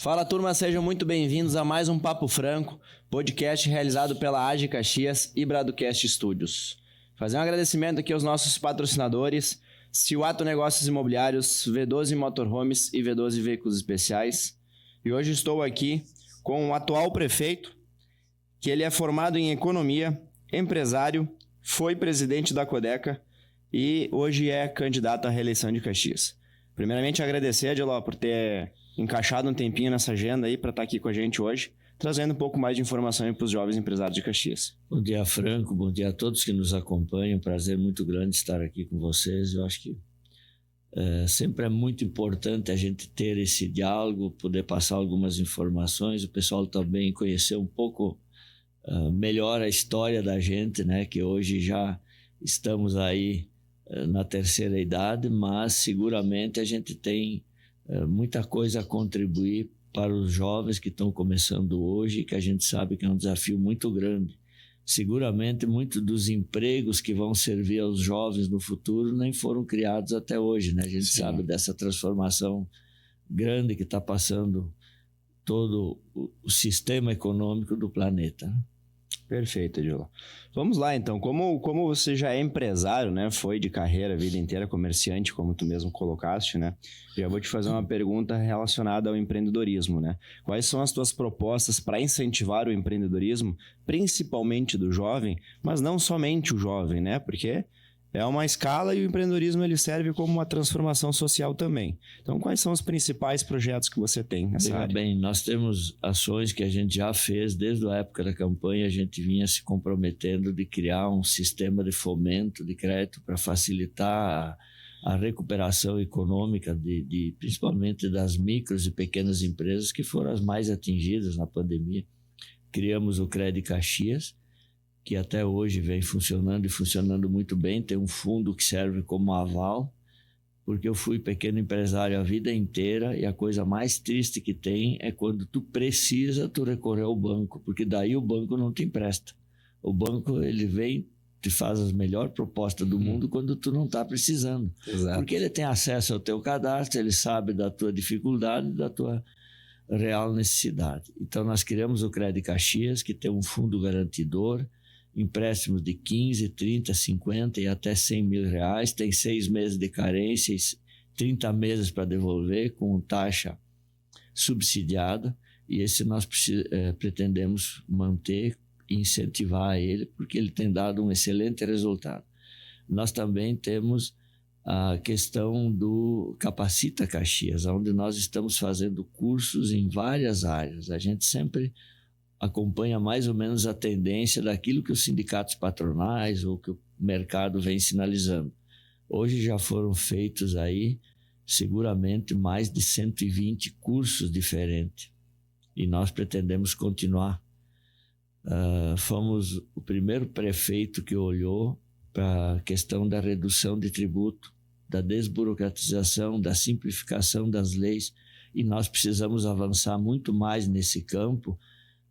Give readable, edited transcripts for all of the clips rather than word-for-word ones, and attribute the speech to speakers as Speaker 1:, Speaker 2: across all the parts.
Speaker 1: Fala turma, sejam muito bem-vindos a mais um Papo Franco, podcast realizado pela AGE Caxias e Bradocast Studios. Fazer um agradecimento aqui aos nossos patrocinadores, Ciuato Negócios Imobiliários, V12 Motorhomes e V12 Veículos Especiais. E hoje estou aqui com o atual prefeito, que ele é formado em economia, empresário, foi presidente da Codeca e hoje é candidato à reeleição de Caxias. Primeiramente, agradecer, Adiló, por ter encaixado um tempinho nessa agenda aí para estar aqui com a gente hoje, trazendo um pouco mais de informação para os jovens empresários de Caxias.
Speaker 2: Bom dia, Franco. Bom dia a todos que nos acompanham. Prazer muito grande estar aqui com vocês. Eu acho que sempre é muito importante a gente ter esse diálogo, poder passar algumas informações, o pessoal também conhecer um pouco melhor a história da gente, né? Que hoje já estamos aí na terceira idade, mas seguramente a gente tem muita coisa a contribuir para os jovens que estão começando hoje, que a gente sabe que é um desafio muito grande. Seguramente, muitos dos empregos que vão servir aos jovens no futuro nem foram criados até hoje, né? A gente sabe dessa transformação grande que está passando todo o sistema econômico do planeta, né?
Speaker 1: Perfeito, Adiló. Vamos lá, então. Como você já é empresário, né? Foi de carreira a vida inteira, comerciante, como tu mesmo colocaste, né? Já vou te fazer uma pergunta relacionada ao empreendedorismo, né? Quais são as tuas propostas para incentivar o empreendedorismo, principalmente do jovem, mas não somente o jovem, né? Porque é uma escala e o empreendedorismo ele serve como uma transformação social também. Então, quais são os principais projetos que você tem nessa área?
Speaker 2: Bem, nós temos ações que a gente já fez desde a época da campanha. A gente vinha se comprometendo de criar um sistema de fomento de crédito para facilitar a recuperação econômica principalmente das micros e pequenas empresas que foram as mais atingidas na pandemia. Criamos o Crédito Caxias, que até hoje vem funcionando e funcionando muito bem. Tem um fundo que serve como aval, porque eu fui pequeno empresário a vida inteira e a coisa mais triste que tem é quando tu precisa, tu recorrer ao banco, porque daí o banco não te empresta. O banco, ele vem, te faz as melhores propostas do mundo quando tu não está precisando.
Speaker 1: Exato.
Speaker 2: Porque ele tem acesso ao teu cadastro, ele sabe da tua dificuldade, da tua real necessidade. Então nós criamos o Crédito Caxias, que tem um fundo garantidor, empréstimos de 15, 30, 50 e até 100 mil reais, tem 6 meses de carência, 30 meses para devolver com taxa subsidiada, e esse nós pretendemos manter e incentivar ele, porque ele tem dado um excelente resultado. Nós também temos a questão do Capacita Caxias, onde nós estamos fazendo cursos em várias áreas. A gente sempre acompanha mais ou menos a tendência daquilo que os sindicatos patronais ou que o mercado vem sinalizando. Hoje já foram feitos aí, seguramente, mais de 120 cursos diferentes. E nós pretendemos continuar. Fomos o primeiro prefeito que olhou para a questão da redução de tributo, da desburocratização, da simplificação das leis. E nós precisamos avançar muito mais nesse campo,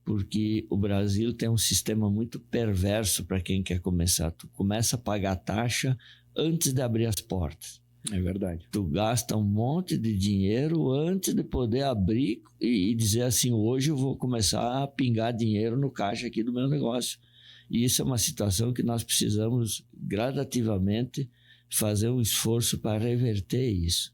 Speaker 2: porque o Brasil tem um sistema muito perverso para quem quer começar. Tu começa a pagar taxa antes de abrir as portas.
Speaker 1: É verdade.
Speaker 2: Tu gasta um monte de dinheiro antes de poder abrir e dizer assim, hoje eu vou começar a pingar dinheiro no caixa aqui do meu negócio. E isso é uma situação que nós precisamos gradativamente fazer um esforço para reverter isso.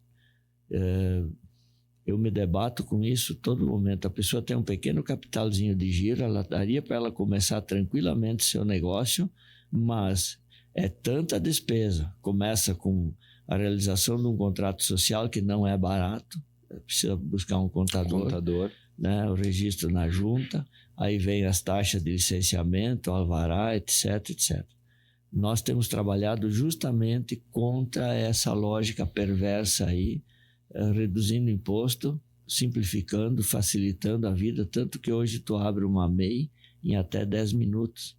Speaker 2: Eu me debato com isso todo momento. A pessoa tem um pequeno capitalzinho de giro, ela daria para ela começar tranquilamente seu negócio, mas é tanta despesa. Começa com a realização de um contrato social que não é barato, precisa buscar um contador. Né, o registro na junta, aí vem as taxas de licenciamento, alvará, etc, etc. Nós temos trabalhado justamente contra essa lógica perversa aí, reduzindo imposto, simplificando, facilitando a vida, tanto que hoje tu abre uma MEI em até 10 minutos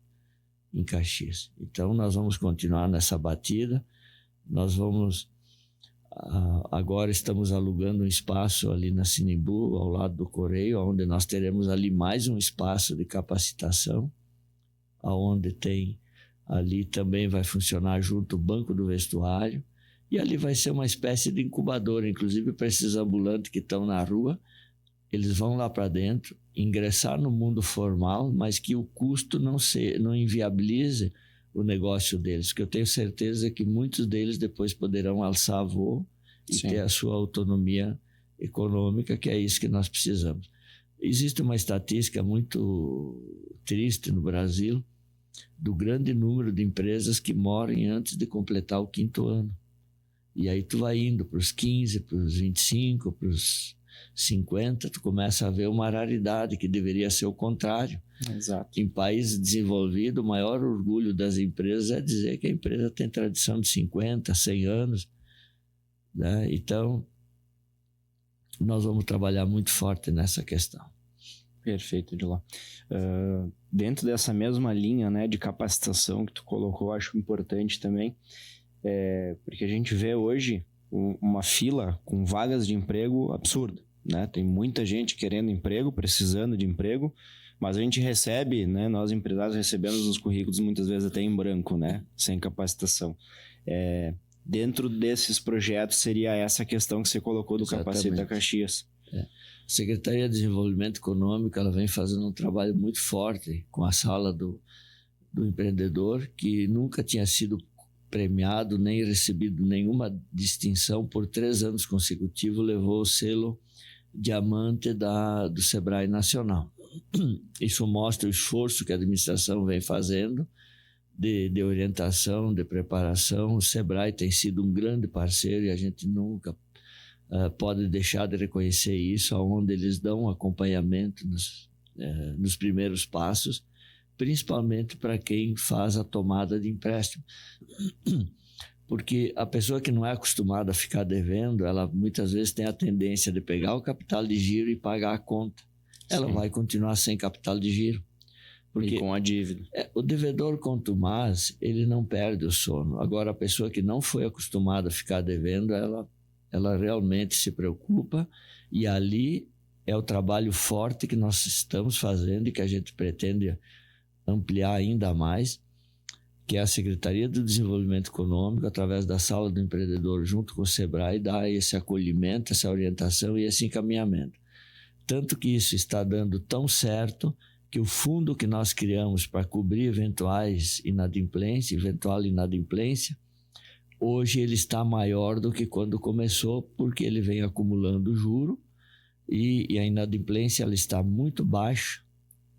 Speaker 2: em Caxias. Então nós vamos continuar nessa batida, nós vamos, agora estamos alugando um espaço ali na Sinimbu, ao lado do Correio, onde nós teremos ali mais um espaço de capacitação, onde tem, ali também vai funcionar junto o Banco do Vestuário, e ali vai ser uma espécie de incubadora, inclusive para esses ambulantes que estão na rua, eles vão lá para dentro, ingressar no mundo formal, mas que o custo não inviabilize o negócio deles, porque eu tenho certeza que muitos deles depois poderão alçar voo e
Speaker 1: Sim.
Speaker 2: ter a sua autonomia econômica, que é isso que nós precisamos. Existe uma estatística muito triste no Brasil do grande número de empresas que morrem antes de completar o 5º ano. E aí tu vai indo para os 15, para os 25, para os 50, tu começa a ver uma raridade que deveria ser o contrário.
Speaker 1: Exato.
Speaker 2: Em países desenvolvidos, o maior orgulho das empresas é dizer que a empresa tem tradição de 50, 100 anos. Né? Então, nós vamos trabalhar muito forte nessa questão.
Speaker 1: Perfeito, Odilon. Dentro dessa mesma linha, né, de capacitação que tu colocou, acho importante também, porque a gente vê hoje uma fila com vagas de emprego absurda, né? Tem muita gente querendo emprego, precisando de emprego, mas a gente recebe, né, nós empresários recebemos os currículos muitas vezes até em branco, né, sem capacitação. Dentro desses projetos seria essa questão que você colocou do Capacita Caxias.
Speaker 2: A Secretaria de Desenvolvimento Econômico ela vem fazendo um trabalho muito forte com a sala do empreendedor, que nunca tinha sido premiado nem recebido nenhuma distinção por 3 anos consecutivos, levou o selo diamante do Sebrae Nacional. Isso mostra o esforço que a administração vem fazendo de orientação, de preparação. O Sebrae tem sido um grande parceiro e a gente nunca pode deixar de reconhecer isso, onde eles dão acompanhamento nos primeiros passos, principalmente para quem faz a tomada de empréstimo. Porque a pessoa que não é acostumada a ficar devendo, ela muitas vezes tem a tendência de pegar o capital de giro e pagar a conta. Ela vai continuar sem capital de giro. Porque
Speaker 1: e com a dívida.
Speaker 2: O devedor contumaz, ele não perde o sono. Agora, a pessoa que não foi acostumada a ficar devendo, ela realmente se preocupa, e ali é o trabalho forte que nós estamos fazendo e que a gente pretende ampliar ainda mais, que é a Secretaria do Desenvolvimento Econômico, através da Sala do Empreendedor, junto com o Sebrae, dar esse acolhimento, essa orientação e esse encaminhamento. Tanto que isso está dando tão certo que o fundo que nós criamos para cobrir eventual inadimplência, hoje ele está maior do que quando começou, porque ele vem acumulando juro e a inadimplência ela está muito baixa,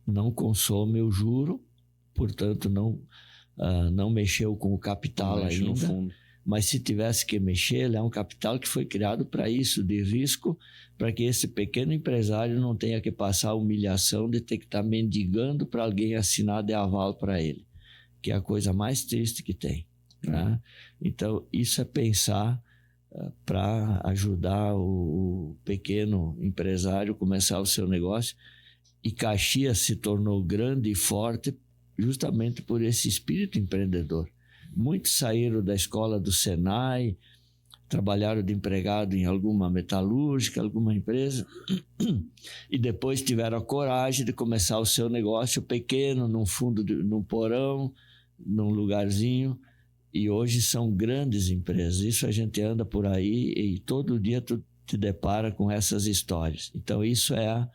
Speaker 2: não consome o juro, portanto não mexeu com o capital ainda,
Speaker 1: no fundo.
Speaker 2: Mas se tivesse que mexer, ele é um capital que foi criado para isso, de risco, para que esse pequeno empresário não tenha que passar a humilhação de ter que estar mendigando para alguém assinar de aval para ele, que é a coisa mais triste que tem. Né? Então, isso é pensar para ajudar o pequeno empresário a começar o seu negócio. E Caxias se tornou grande e forte justamente por esse espírito empreendedor. Muitos saíram da escola do Senai, trabalharam de empregado em alguma metalúrgica, alguma empresa, e depois tiveram a coragem de começar o seu negócio pequeno, num porão, num lugarzinho, e hoje são grandes empresas. Isso a gente anda por aí e todo dia tu te depara com essas histórias. Então isso é a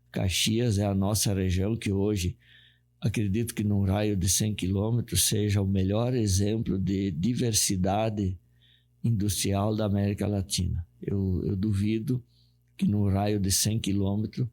Speaker 2: Caxias, é a nossa região que hoje, acredito que num raio de 100 quilômetros seja o melhor exemplo de diversidade industrial da América Latina. Eu duvido que num raio de 100 quilômetros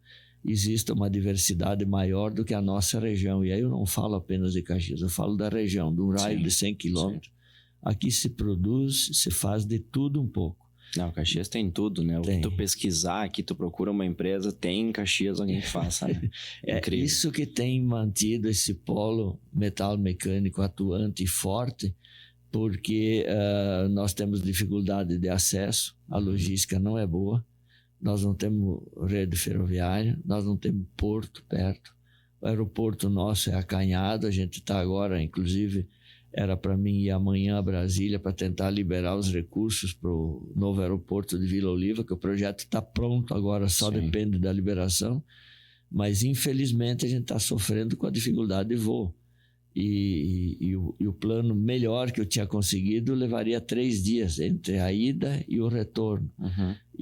Speaker 2: exista uma diversidade maior do que a nossa região. E aí eu não falo apenas de Caxias, eu falo da região, de um raio de 100 quilômetros. Aqui se produz, se faz de tudo um pouco.
Speaker 1: Não, Caxias tem tudo, né?
Speaker 2: Tem.
Speaker 1: O que tu pesquisar aqui, tu procura uma empresa, tem em Caxias alguém que faça, né?
Speaker 2: É
Speaker 1: incrível.
Speaker 2: Isso que tem mantido esse polo metal mecânico atuante e forte, porque nós temos dificuldade de acesso, a logística não é boa, nós não temos rede ferroviária, nós não temos porto perto, o aeroporto nosso é acanhado, a gente está agora, inclusive, era para mim ir amanhã a Brasília para tentar liberar os recursos para o novo aeroporto de Vila Oliva, que o projeto está pronto agora, só depende da liberação, mas infelizmente a gente está sofrendo com a dificuldade de voo. E o plano melhor que eu tinha conseguido levaria 3 dias entre a ida e o retorno.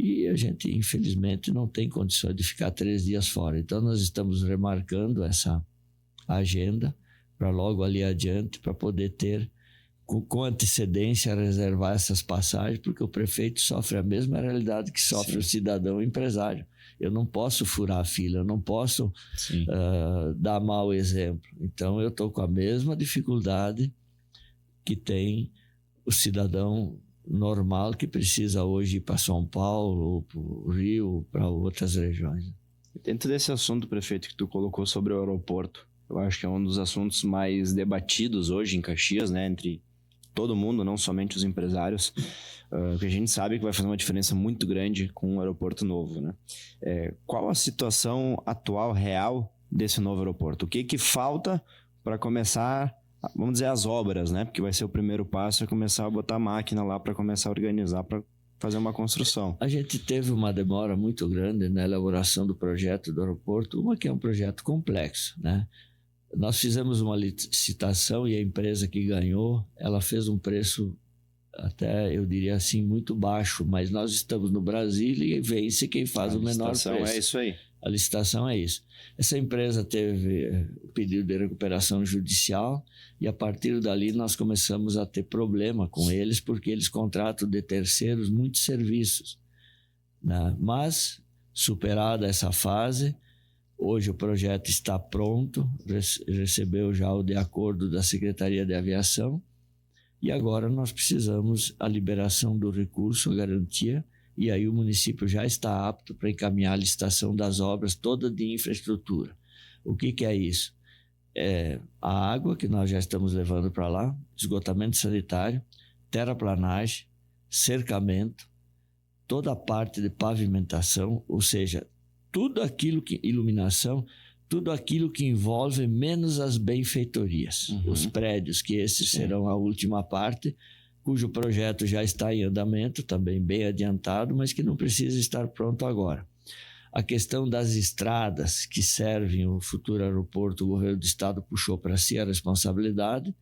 Speaker 2: E a gente, infelizmente, não tem condições de ficar 3 dias fora. Então, nós estamos remarcando essa agenda para logo ali adiante, para poder ter, com antecedência, reservar essas passagens, porque o prefeito sofre a mesma realidade que sofre o cidadão empresário. Eu não posso furar a fila, eu não posso dar mau exemplo. Então, eu estou com a mesma dificuldade que tem o cidadão normal que precisa hoje ir para São Paulo, ou para o Rio, para outras regiões.
Speaker 1: Dentro desse assunto, prefeito, que tu colocou sobre o aeroporto, eu acho que é um dos assuntos mais debatidos hoje em Caxias, né, entre todo mundo, não somente os empresários, porque a gente sabe que vai fazer uma diferença muito grande com um aeroporto novo, né? Qual a situação atual, real, desse novo aeroporto? O que falta para começar, vamos dizer, as obras, né? Porque vai ser o primeiro passo, é começar a botar a máquina lá para começar a organizar, para fazer uma construção.
Speaker 2: A gente teve uma demora muito grande na elaboração do projeto do aeroporto, uma que é um projeto complexo, né? Nós fizemos uma licitação e a empresa que ganhou, ela fez um preço até, eu diria assim, muito baixo, mas nós estamos no Brasil e vence quem faz o menor preço.
Speaker 1: A licitação é isso aí.
Speaker 2: A licitação é isso. Essa empresa teve o pedido de recuperação judicial e a partir dali nós começamos a ter problema com eles porque eles contratam de terceiros muitos serviços, né? Mas, superada essa fase, hoje o projeto está pronto, recebeu já o de acordo da Secretaria de Aviação e agora nós precisamos a liberação do recurso, a garantia, e aí o município já está apto para encaminhar a licitação das obras toda de infraestrutura. O que é isso? É a água que nós já estamos levando para lá, esgotamento sanitário, terraplanagem, cercamento, toda a parte de pavimentação, ou seja, tudo aquilo que iluminação, tudo aquilo que envolve menos as benfeitorias, os prédios, que esses serão a última parte, cujo projeto já está em andamento, também bem adiantado, mas que não precisa estar pronto agora. A questão das estradas que servem o futuro aeroporto, o governo do estado puxou para si a responsabilidade,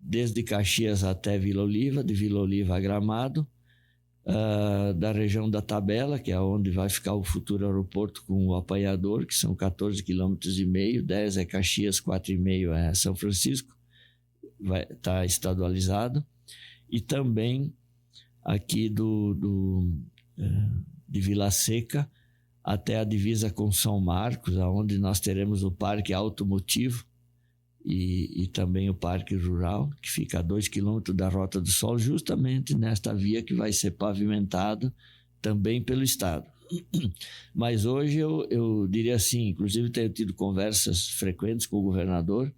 Speaker 2: desde Caxias até Vila Oliva, de Vila Oliva a Gramado, da região da Tabela, que é onde vai ficar o futuro aeroporto com o apanhador, que são 14,5 km, 10 é Caxias, 4,5 é São Francisco, vai estar estadualizado, e também aqui de Vila Seca até a divisa com São Marcos, onde nós teremos o parque automotivo, e também o Parque Rural, que fica a 2 quilômetros da Rota do Sol, justamente nesta via que vai ser pavimentada também pelo Estado. Mas hoje eu diria assim, inclusive tenho tido conversas frequentes com o governador,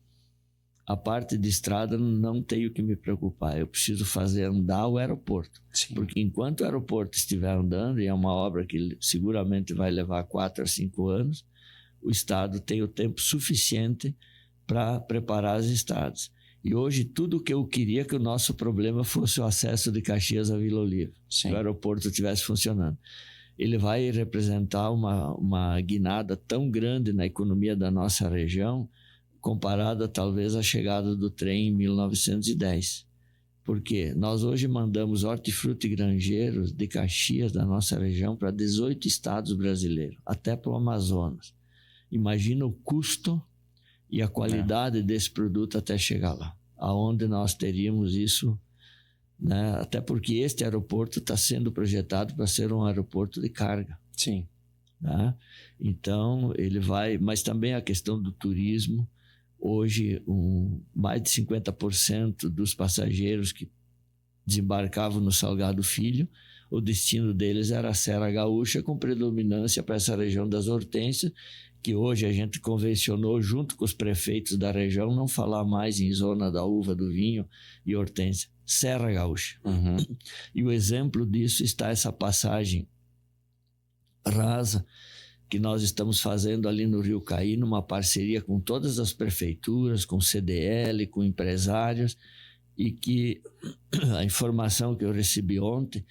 Speaker 2: a parte de estrada não tenho que me preocupar, eu preciso fazer andar o aeroporto. Sim. Porque enquanto o aeroporto estiver andando, e é uma obra que seguramente vai levar 4 a 5 anos, o Estado tem o tempo suficiente para preparar as estradas. E hoje tudo o que eu queria que o nosso problema fosse o acesso de Caxias a Vila Oliva, se o aeroporto estivesse funcionando. Ele vai representar uma guinada tão grande na economia da nossa região, comparada talvez à chegada do trem em 1910. Porque nós hoje mandamos hortifruti e granjeiros de Caxias, da nossa região, para 18 estados brasileiros, até para o Amazonas. Imagina o custo e a qualidade desse produto até chegar lá, aonde nós teríamos isso, né? Até porque este aeroporto está sendo projetado para ser um aeroporto de carga.
Speaker 1: Sim.
Speaker 2: Né? Então, ele vai... Mas também a questão do turismo. Hoje, mais de 50% dos passageiros que desembarcavam no Salgado Filho, o destino deles era a Serra Gaúcha, com predominância para essa região das Hortênsias, que hoje a gente convencionou, junto com os prefeitos da região, não falar mais em zona da uva, do vinho e hortênsia, Serra Gaúcha. E o exemplo disso está essa passagem rasa que nós estamos fazendo ali no Rio Caí, numa parceria com todas as prefeituras, com CDL, com empresários, e que a informação que eu recebi ontem,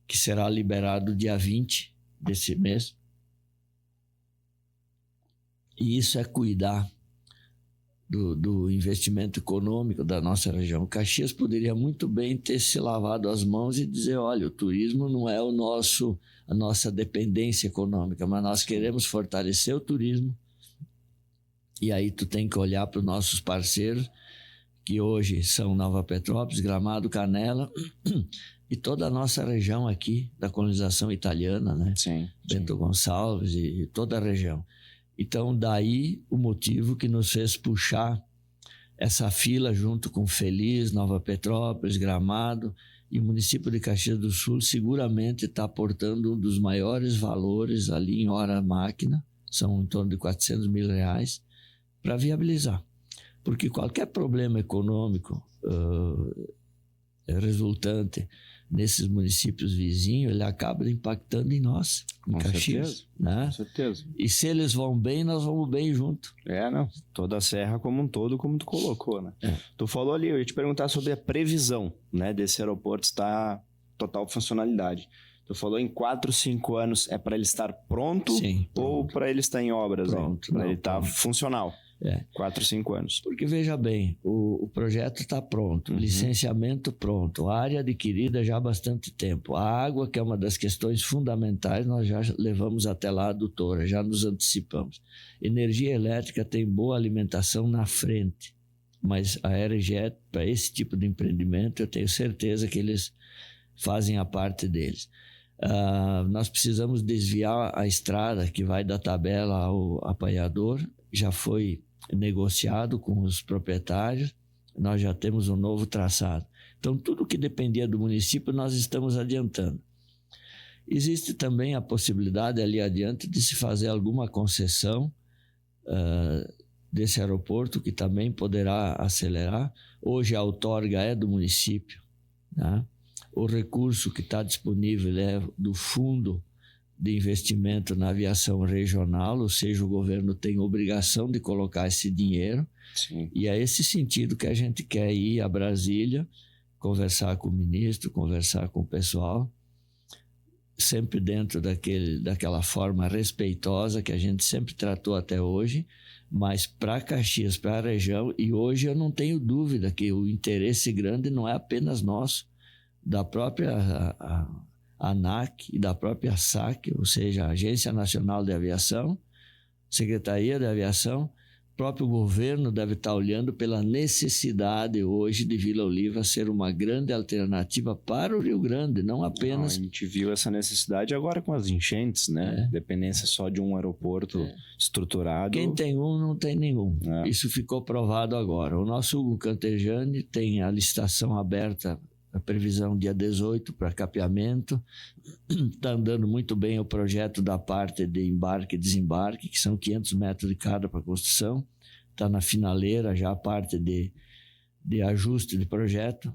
Speaker 2: que será liberado dia 20 desse mês, e isso é cuidar do investimento econômico da nossa região. Caxias poderia muito bem ter se lavado as mãos e dizer, olha, o turismo não é a nossa dependência econômica, mas nós queremos fortalecer o turismo. E aí tu tem que olhar para os nossos parceiros, que hoje são Nova Petrópolis, Gramado, Canela e toda a nossa região aqui da colonização italiana, né?
Speaker 1: Sim.
Speaker 2: Bento Gonçalves e toda a região. Então, daí o motivo que nos fez puxar essa fila junto com Feliz, Nova Petrópolis, Gramado e o município de Caxias do Sul seguramente está aportando um dos maiores valores ali em hora máquina, são em torno de R$400 mil, para viabilizar. Porque qualquer problema econômico resultante nesses municípios vizinhos, ele acaba impactando em nós, em Caxias. Né?
Speaker 1: Com certeza.
Speaker 2: E se eles vão bem, nós vamos bem junto.
Speaker 1: Não. Toda a serra como um todo, como tu colocou, né? Tu falou ali, eu ia te perguntar sobre a previsão, né, desse aeroporto estar total funcionalidade. Tu falou em 4, 5 anos, é para ele estar pronto?
Speaker 2: Sim, pronto.
Speaker 1: Ou para ele estar em obras?
Speaker 2: Pronto.
Speaker 1: Para ele estar funcional? 4, 5 anos.
Speaker 2: Porque, veja bem, o projeto está pronto, o licenciamento pronto, a área adquirida já há bastante tempo. A água, que é uma das questões fundamentais, nós já levamos até lá a adutora, já nos antecipamos. Energia elétrica tem boa alimentação na frente, mas a Aerojet, para esse tipo de empreendimento, eu tenho certeza que eles fazem a parte deles. Nós precisamos desviar a estrada que vai da tabela ao apanhador, já foi negociado com os proprietários, nós já temos um novo traçado. Então, tudo que dependia do município, nós estamos adiantando. Existe também a possibilidade ali adiante de se fazer alguma concessão desse aeroporto, que também poderá acelerar. Hoje a outorga é do município, né? O recurso que está disponível é do Fundo de Investimento na Aviação Regional, ou seja, o governo tem obrigação de colocar esse dinheiro.
Speaker 1: Sim.
Speaker 2: E é esse sentido que a gente quer ir a Brasília, conversar com o ministro, conversar com o pessoal, sempre dentro daquela forma respeitosa que a gente sempre tratou até hoje, mas para Caxias, para a região, e hoje eu não tenho dúvida que o interesse grande não é apenas nosso, da própria ANAC e da própria SAC, ou seja, a Agência Nacional de Aviação, Secretaria de Aviação, o próprio governo deve estar olhando pela necessidade hoje de Vila Oliva ser uma grande alternativa para o Rio Grande, não apenas...
Speaker 1: A gente viu essa necessidade agora com as enchentes, né? Dependência só de um aeroporto estruturado.
Speaker 2: Quem tem um, não tem nenhum. Isso ficou provado agora. O nosso Hugo Cantejani tem a licitação aberta, a previsão dia 18 para capeamento. Está andando muito bem o projeto da parte de embarque e desembarque, que são 500 metros de cada para construção. Está na finaleira já a parte de ajuste de projeto.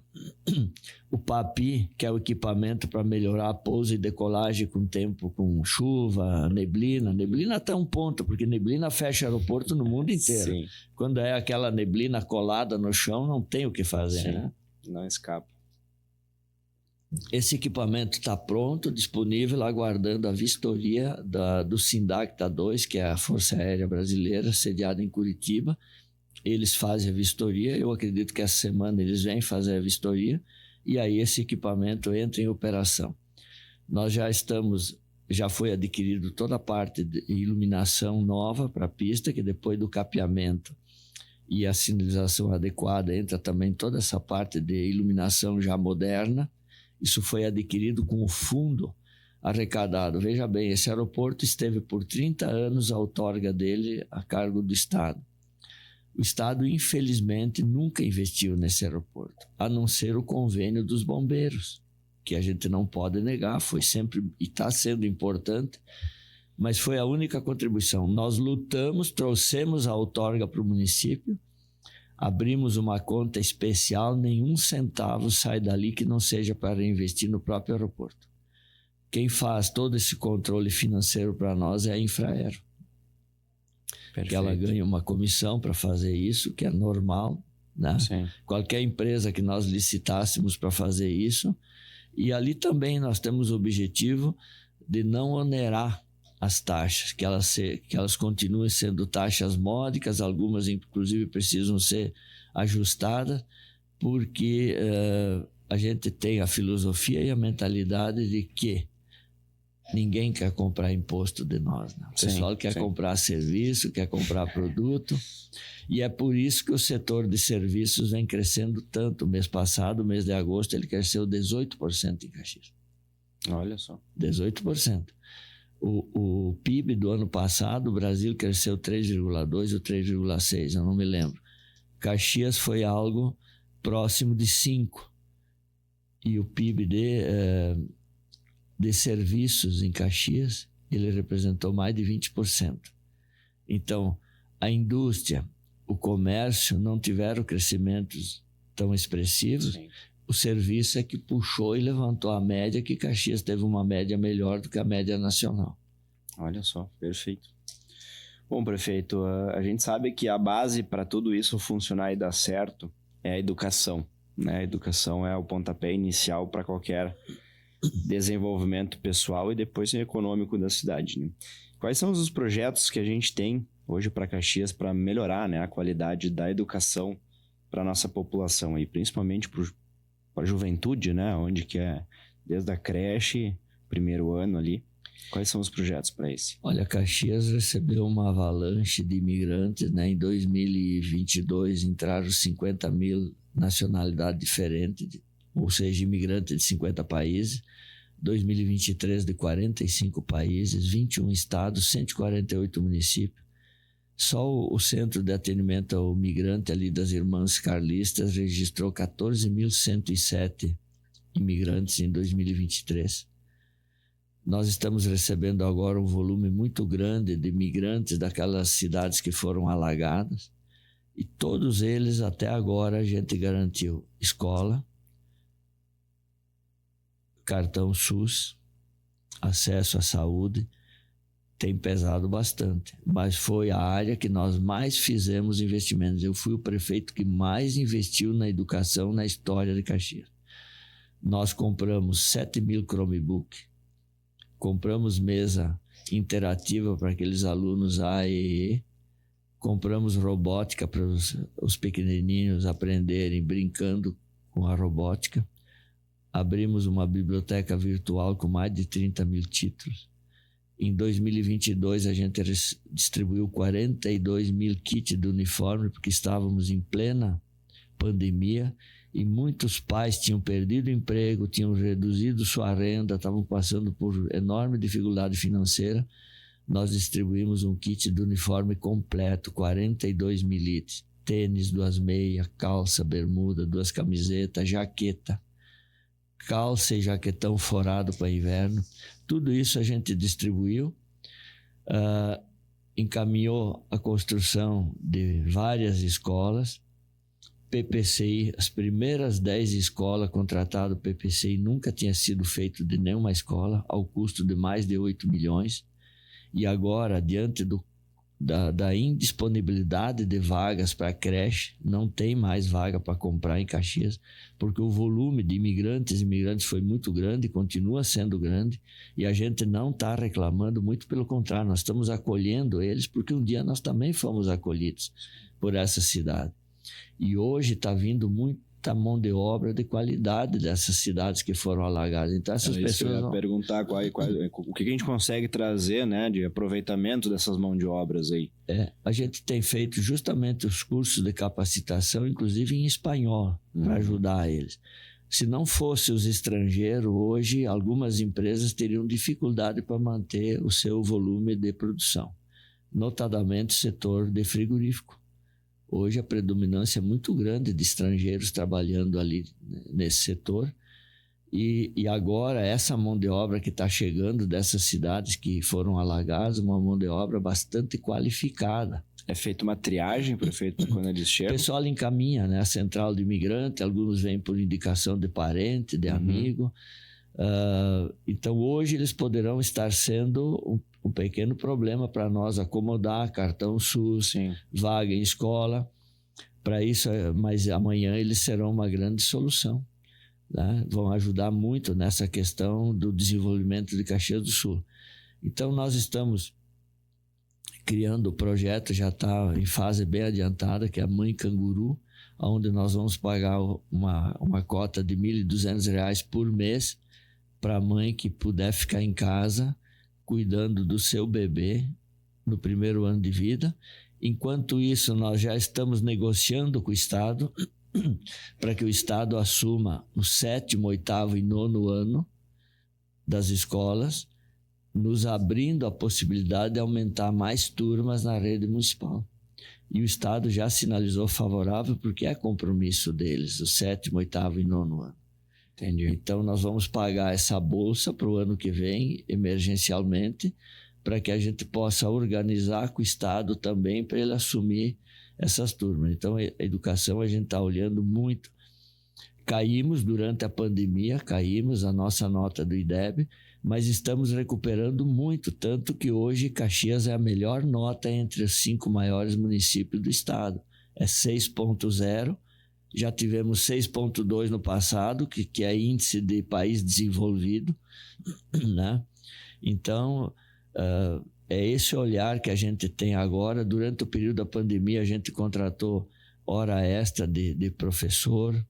Speaker 2: O PAPI, que é o equipamento para melhorar a pouso e decolagem com tempo, com chuva, neblina. Neblina até um ponto, porque neblina fecha aeroporto no mundo inteiro.
Speaker 1: Sim.
Speaker 2: Quando é aquela neblina colada no chão, não tem o que fazer.
Speaker 1: Sim.
Speaker 2: Né?
Speaker 1: Não escapa.
Speaker 2: Esse equipamento está pronto, disponível, aguardando a vistoria do Sindacta 2, que é a Força Aérea Brasileira, sediada em Curitiba. Eles fazem a vistoria, eu acredito que essa semana eles vêm fazer a vistoria, e aí esse equipamento entra em operação. Nós já foi adquirido toda a parte de iluminação nova para a pista, que depois do capeamento e a sinalização adequada entra também toda essa parte de iluminação já moderna. Isso foi adquirido com o fundo arrecadado. Veja bem, esse aeroporto esteve por 30 anos a outorga dele a cargo do Estado. O Estado, infelizmente, nunca investiu nesse aeroporto, a não ser o convênio dos bombeiros, que a gente não pode negar, foi sempre e está sendo importante, mas foi a única contribuição. Nós lutamos, trouxemos a outorga para o município, abrimos uma conta especial, nenhum centavo sai dali que não seja para reinvestir no próprio aeroporto. Quem faz todo esse controle financeiro para nós é a Infraero.
Speaker 1: Perfeito.
Speaker 2: Que ela ganha uma comissão para fazer isso, que é normal, né?
Speaker 1: Sim.
Speaker 2: Qualquer empresa que nós licitássemos para fazer isso. E ali também nós temos o objetivo de não onerar as taxas, que elas continuem sendo taxas módicas, algumas inclusive precisam ser ajustadas, porque a gente tem a filosofia e a mentalidade de que ninguém quer comprar imposto de nós, né? O pessoal quer comprar serviço, quer comprar produto, e é por isso que o setor de serviços vem crescendo tanto. O mês passado, mês de agosto, ele cresceu 18% em Caxias.
Speaker 1: Olha só.
Speaker 2: 18%. O PIB do ano passado, o Brasil cresceu 3,2% ou 3,6%, eu não me lembro. Caxias foi algo próximo de 5%. E o PIB de serviços em Caxias, ele representou mais de 20%. Então, a indústria, o comércio não tiveram crescimentos tão expressivos. Sim. O serviço é que puxou e levantou a média, que Caxias teve uma média melhor do que a média nacional.
Speaker 1: Olha só, perfeito. Bom, prefeito, a gente sabe que a base para tudo isso funcionar e dar certo é a educação, né? A educação é o pontapé inicial para qualquer desenvolvimento pessoal e depois econômico da cidade, né? Quais são os projetos que a gente tem hoje para Caxias para melhorar, né, a qualidade da educação para a nossa população, aí, principalmente para a juventude, né, onde que é desde a creche, primeiro ano ali? Quais são os projetos para esse?
Speaker 2: Olha, Caxias recebeu uma avalanche de imigrantes, né? Em 2022 entraram 50 mil nacionalidades diferentes, ou seja, imigrantes de 50 países. 2023 de 45 países, 21 estados, 148 municípios. Só o Centro de Atendimento ao Migrante ali das Irmãs Carlistas registrou 14.107 imigrantes em 2023. Nós estamos recebendo agora um volume muito grande de imigrantes daquelas cidades que foram alagadas, e todos eles, até agora, a gente garantiu escola, cartão SUS, acesso à saúde. Tem pesado bastante, mas foi a área que nós mais fizemos investimentos. Eu fui o prefeito que mais investiu na educação na história de Caxias. Nós compramos 7.000 Chromebook, compramos mesa interativa para aqueles alunos A e E, compramos robótica para os pequenininhos aprenderem brincando com a robótica, abrimos uma biblioteca virtual com mais de 30.000 títulos. Em 2022, a gente distribuiu 42.000 kits de uniforme, porque estávamos em plena pandemia e muitos pais tinham perdido o emprego, tinham reduzido sua renda, estavam passando por enorme dificuldade financeira. Nós distribuímos um kit de uniforme completo, 42.000 itens. Tênis, 2 meias, calça, bermuda, 2 camisetas, jaqueta, calça e jaquetão forado para inverno. Tudo isso a gente distribuiu, encaminhou a construção de várias escolas. PPCI, as primeiras 10 escolas contratadas, PPCI nunca tinha sido feito de nenhuma escola, ao custo de mais de 8 milhões. E agora, diante da indisponibilidade de vagas para creche, não tem mais vaga para comprar em Caxias, porque o volume de imigrantes foi muito grande, continua sendo grande, e a gente não está reclamando, muito pelo contrário, nós estamos acolhendo eles, porque um dia nós também fomos acolhidos por essa cidade. E hoje está vindo muita mão de obra de qualidade dessas cidades que foram alagadas. Então essas pessoas...
Speaker 1: Eu ia perguntar o que a gente consegue trazer, né, de aproveitamento dessas mãos de obras aí.
Speaker 2: A gente tem feito justamente os cursos de capacitação, inclusive em espanhol, para ajudar eles. Se não fosse os estrangeiros, hoje algumas empresas teriam dificuldade para manter o seu volume de produção, notadamente o setor de frigorífico. Hoje a predominância é muito grande de estrangeiros trabalhando ali nesse setor. E agora essa mão de obra que está chegando dessas cidades que foram alagadas, uma mão de obra bastante qualificada.
Speaker 1: É feita uma triagem, prefeito, quando eles chegam?
Speaker 2: O pessoal encaminha, né, a central de imigrante, alguns vêm por indicação de parente, de amigo. Então hoje eles poderão estar sendo um pequeno problema para nós acomodar cartão SUS, sim, vaga em escola, para isso, mas amanhã eles serão uma grande solução, né? Vão ajudar muito nessa questão do desenvolvimento de Caxias do Sul. Então, nós estamos criando o projeto, já está em fase bem adiantada, que é a Mãe Canguru, onde nós vamos pagar uma cota de R$ 1.200 por mês para a mãe que puder ficar em casa cuidando do seu bebê no primeiro ano de vida. Enquanto isso, nós já estamos negociando com o Estado para que o Estado assuma o 7º, 8º e 9º ano das escolas, nos abrindo a possibilidade de aumentar mais turmas na rede municipal. E o Estado já sinalizou favorável, porque é compromisso deles, o 7º, 8º e 9º ano.
Speaker 1: Entendi.
Speaker 2: Então, nós vamos pagar essa bolsa para o ano que vem, emergencialmente, para que a gente possa organizar com o Estado também, para ele assumir essas turmas. Então, a educação a gente está olhando muito. Caímos durante a pandemia, caímos a nossa nota do IDEB, mas estamos recuperando muito, tanto que hoje Caxias é a melhor nota entre os 5 maiores municípios do estado. É 6,0, já tivemos 6,2 no passado, que é índice de país desenvolvido, né? Então, é esse olhar que a gente tem agora. Durante o período da pandemia, a gente contratou hora extra de professor.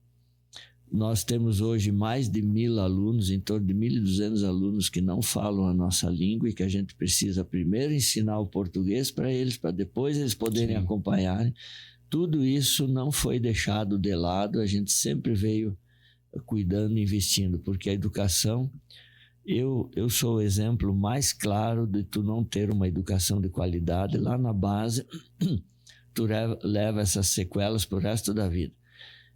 Speaker 2: Nós temos hoje mais de 1.000 alunos, em torno de 1.200 alunos que não falam a nossa língua e que a gente precisa primeiro ensinar o português para eles, para depois eles poderem acompanharem. Tudo isso não foi deixado de lado, a gente sempre veio cuidando e investindo, porque a educação, eu sou o exemplo mais claro de tu não ter uma educação de qualidade. Lá na base, tu leva essas sequelas para o resto da vida.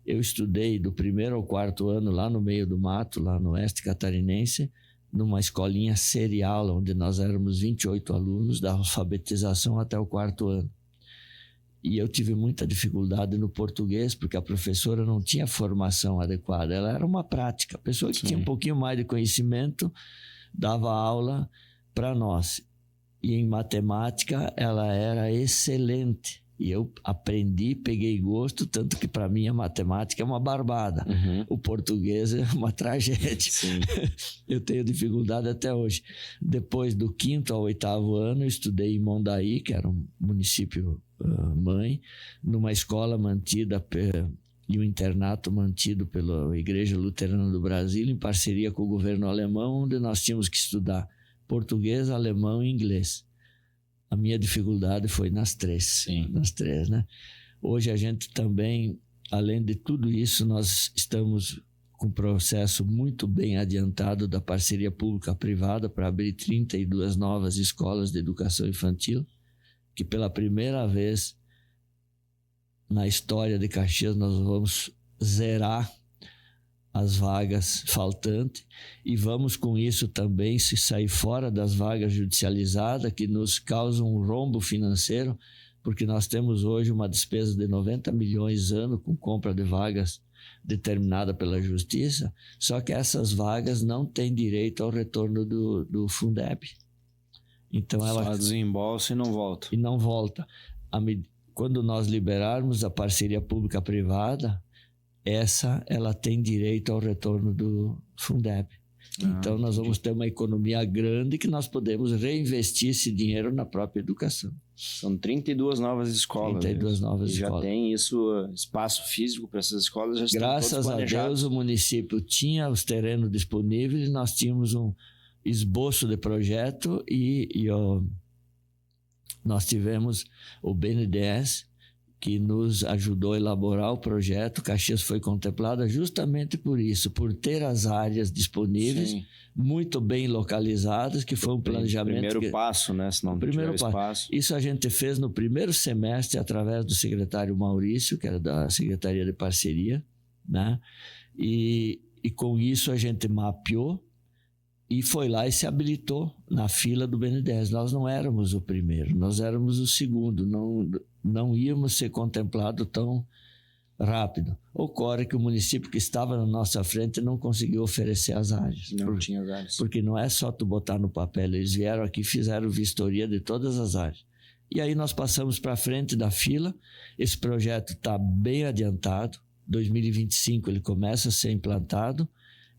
Speaker 2: Eu estudei do 1º ao 4º ano lá no meio do mato, lá no oeste catarinense, numa escolinha serial, onde nós éramos 28 alunos, da alfabetização até o 4º ano. E eu tive muita dificuldade no português, porque a professora não tinha formação adequada, ela era uma prática. A pessoa que tinha um pouquinho mais de conhecimento dava aula para nós. E em matemática ela era excelente. E eu aprendi, peguei gosto, tanto que para mim a matemática é uma barbada. O português é uma tragédia. Eu tenho dificuldade até hoje. Depois do 5º ao 8º ano, eu estudei em Mondaí, que era um município mãe, numa escola mantida e um internato mantido pela Igreja Luterana do Brasil, em parceria com o governo alemão, onde nós tínhamos que estudar português, alemão e inglês. A minha dificuldade foi nas três, né? Hoje a gente também, além de tudo isso, nós estamos com um processo muito bem adiantado da parceria pública-privada para abrir 32 novas escolas de educação infantil, que pela primeira vez na história de Caxias nós vamos zerar as vagas faltantes e vamos com isso também se sair fora das vagas judicializadas que nos causam um rombo financeiro, porque nós temos hoje uma despesa de 90 milhões ano com compra de vagas determinada pela justiça, só que essas vagas não têm direito ao retorno do Fundeb. Então
Speaker 1: ela desembolsa e não volta.
Speaker 2: E não volta. Quando nós liberarmos a parceria pública-privada, ela tem direito ao retorno do Fundeb. Então, nós vamos ter uma economia grande que nós podemos reinvestir esse dinheiro na própria educação.
Speaker 1: São 32 novas escolas.
Speaker 2: 32 novas escolas.
Speaker 1: Já tem isso, espaço físico para essas escolas? Já estão
Speaker 2: Graças a Deus, o município tinha os terrenos disponíveis, nós tínhamos um esboço de projeto nós tivemos o BNDES, que nos ajudou a elaborar o projeto. Caxias foi contemplada justamente por isso, por ter as áreas disponíveis, muito bem localizadas, que foi um planejamento...
Speaker 1: Primeiro passo, né? Se não tiver espaço.
Speaker 2: Isso a gente fez no primeiro semestre, através do secretário Maurício, que era da Secretaria de Parceria, né? E com isso a gente mapeou e foi lá e se habilitou na fila do BNDES. Nós não éramos o primeiro, nós éramos o segundo, não íamos ser contemplados tão rápido. Ocorre que o município que estava na nossa frente não conseguiu oferecer as áreas.
Speaker 1: Não tinha as áreas.
Speaker 2: Porque não é só tu botar no papel, eles vieram aqui e fizeram vistoria de todas as áreas. E aí nós passamos para frente da fila, esse projeto está bem adiantado, 2025 ele começa a ser implantado,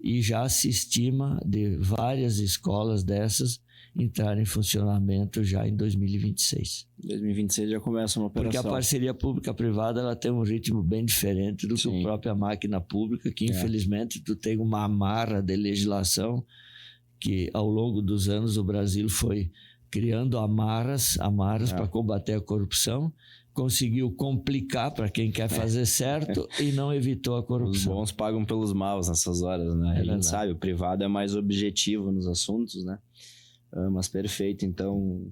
Speaker 2: e já se estima de várias escolas dessas entrar em funcionamento já em 2026.
Speaker 1: 2026 já começa uma operação.
Speaker 2: Porque a parceria pública-privada ela tem um ritmo bem diferente do que a própria máquina pública, que infelizmente tu tem uma amarra de legislação que ao longo dos anos o Brasil foi criando amarras para combater a corrupção, conseguiu complicar para quem quer fazer certo e não evitou a corrupção.
Speaker 1: Os bons pagam pelos maus nessas horas, né? A gente sabe, o privado é mais objetivo nos assuntos, né? Mas perfeito, então...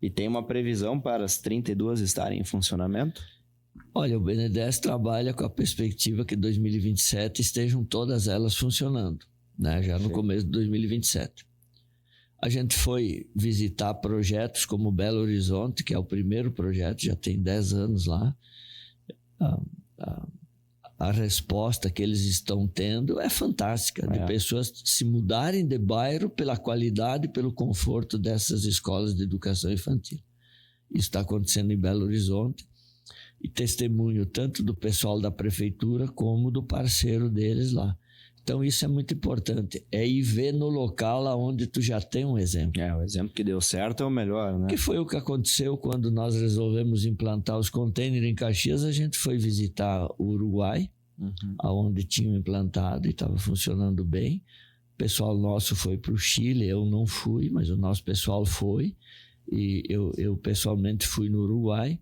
Speaker 1: E tem uma previsão para as 32 estarem em funcionamento?
Speaker 2: Olha, o BNDES trabalha com a perspectiva que 2027 estejam todas elas funcionando, né? Já no começo de 2027. A gente foi visitar projetos como Belo Horizonte, que é o primeiro projeto, já tem 10 anos lá. A resposta que eles estão tendo é fantástica, de pessoas se mudarem de bairro pela qualidade e pelo conforto dessas escolas de educação infantil. Isso está acontecendo em Belo Horizonte e testemunho tanto do pessoal da prefeitura como do parceiro deles lá. Então isso é muito importante, é ir ver no local onde tu já tem um exemplo.
Speaker 1: O exemplo que deu certo é o melhor, né?
Speaker 2: Que foi o que aconteceu quando nós resolvemos implantar os containers em Caxias. A gente foi visitar o Uruguai, onde tinham implantado e estava funcionando bem. O pessoal nosso foi para o Chile, eu não fui, mas o nosso pessoal foi. E eu pessoalmente fui no Uruguai,